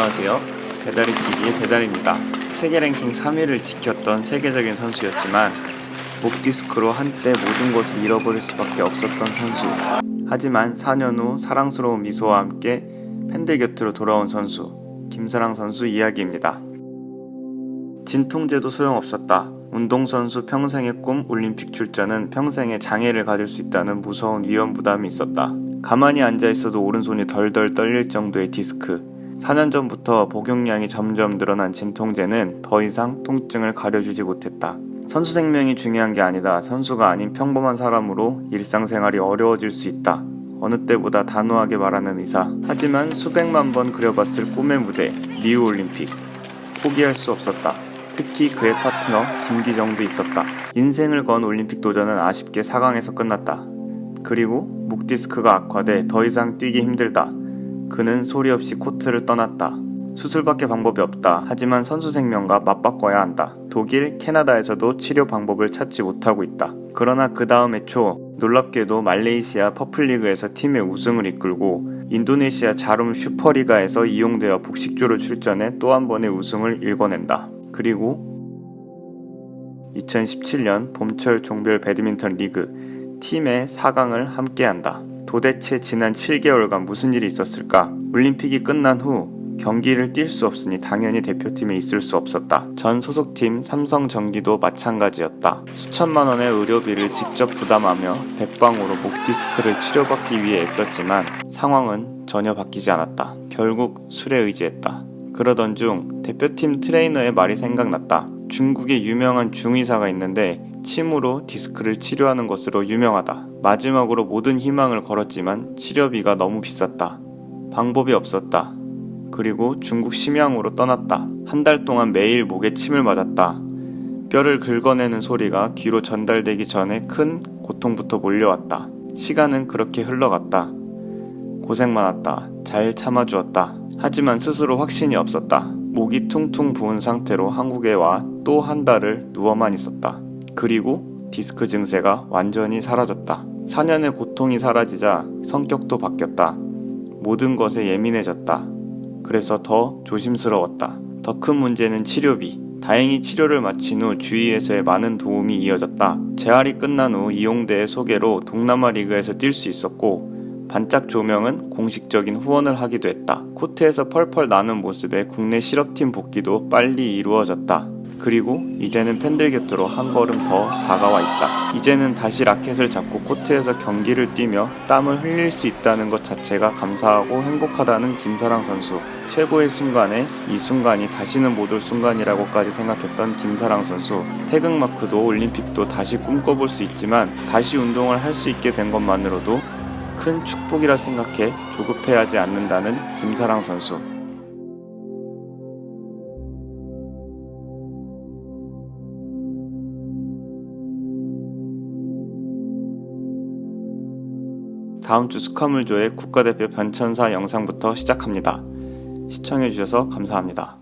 안녕하세요. 배다리TV의 배달입니다. 세계 랭킹 3위를 지켰던 세계적인 선수였지만 목디스크로 한때 모든 것을 잃어버릴 수밖에 없었던 선수. 하지만 4년 후 사랑스러운 미소와 함께 팬들 곁으로 돌아온 선수, 김사랑 선수 이야기입니다. 진통제도 소용없었다. 운동선수 평생의 꿈 올림픽 출전은 평생의 장애를 가질 수 있다는 무서운 위험 부담이 있었다. 가만히 앉아있어도 오른손이 덜덜 떨릴 정도의 디스크. 4년 전부터 복용량이 점점 늘어난 진통제는 더 이상 통증을 가려주지 못했다. 선수 생명이 중요한 게 아니다. 선수가 아닌 평범한 사람으로 일상생활이 어려워질 수 있다. 어느 때보다 단호하게 말하는 의사. 하지만 수백만 번 그려봤을 꿈의 무대, 리우 올림픽. 포기할 수 없었다. 특히 그의 파트너 김기정도 있었다. 인생을 건 올림픽 도전은 아쉽게 4강에서 끝났다. 그리고 목 디스크가 악화돼 더 이상 뛰기 힘들다. 그는 소리 없이 코트를 떠났다. 수술밖에 방법이 없다. 하지만 선수 생명과 맞바꿔야 한다. 독일, 캐나다에서도 치료 방법을 찾지 못하고 있다. 그러나 그 다음 해 초 놀랍게도 말레이시아 퍼플리그에서 팀의 우승을 이끌고 인도네시아 자룸 슈퍼리가에서 이용되어 복식조로 출전해 또 한 번의 우승을 일궈낸다. 그리고 2017년 봄철 종별 배드민턴 리그 팀의 4강을 함께한다. 도대체 지난 7개월간 무슨 일이 있었을까? 올림픽이 끝난 후 경기를 뛸 수 없으니 당연히 대표팀에 있을 수 없었다. 전 소속팀 삼성전기도 마찬가지였다. 수천만 원의 의료비를 직접 부담하며 백방으로 목 디스크를 치료받기 위해 애썼지만 상황은 전혀 바뀌지 않았다. 결국 술에 의지했다. 그러던 중 대표팀 트레이너의 말이 생각났다. 중국에 유명한 중의사가 있는데 침으로 디스크를 치료하는 것으로 유명하다. 마지막으로 모든 희망을 걸었지만 치료비가 너무 비쌌다. 방법이 없었다. 그리고 중국 심양으로 떠났다. 한 달 동안 매일 목에 침을 맞았다. 뼈를 긁어내는 소리가 귀로 전달되기 전에 큰 고통부터 몰려왔다. 시간은 그렇게 흘러갔다. 고생 많았다. 잘 참아주었다. 하지만 스스로 확신이 없었다. 목이 퉁퉁 부은 상태로 한국에 와 또 한 달을 누워만 있었다. 그리고 디스크 증세가 완전히 사라졌다. 4년의 고통이 사라지자 성격도 바뀌었다. 모든 것에 예민해졌다. 그래서 더 조심스러웠다. 더 큰 문제는 치료비. 다행히 치료를 마친 후 주위에서의 많은 도움이 이어졌다. 재활이 끝난 후 이용대의 소개로 동남아 리그에서 뛸 수 있었고 반짝 조명은 공식적인 후원을 하기도 했다. 코트에서 펄펄 나는 모습에 국내 실업팀 복귀도 빨리 이루어졌다. 그리고 이제는 팬들 곁으로 한 걸음 더 다가와 있다. 이제는 다시 라켓을 잡고 코트에서 경기를 뛰며 땀을 흘릴 수 있다는 것 자체가 감사하고 행복하다는 김사랑 선수. 최고의 순간에 이 순간이 다시는 못 올 순간이라고까지 생각했던 김사랑 선수. 태극마크도 올림픽도 다시 꿈꿔볼 수 있지만 다시 운동을 할 수 있게 된 것만으로도 큰 축복이라 생각해 조급해하지 않는다는 김사랑 선수. 다음 주 스커물조의 국가대표 변천사 영상부터 시작합니다. 시청해주셔서 감사합니다.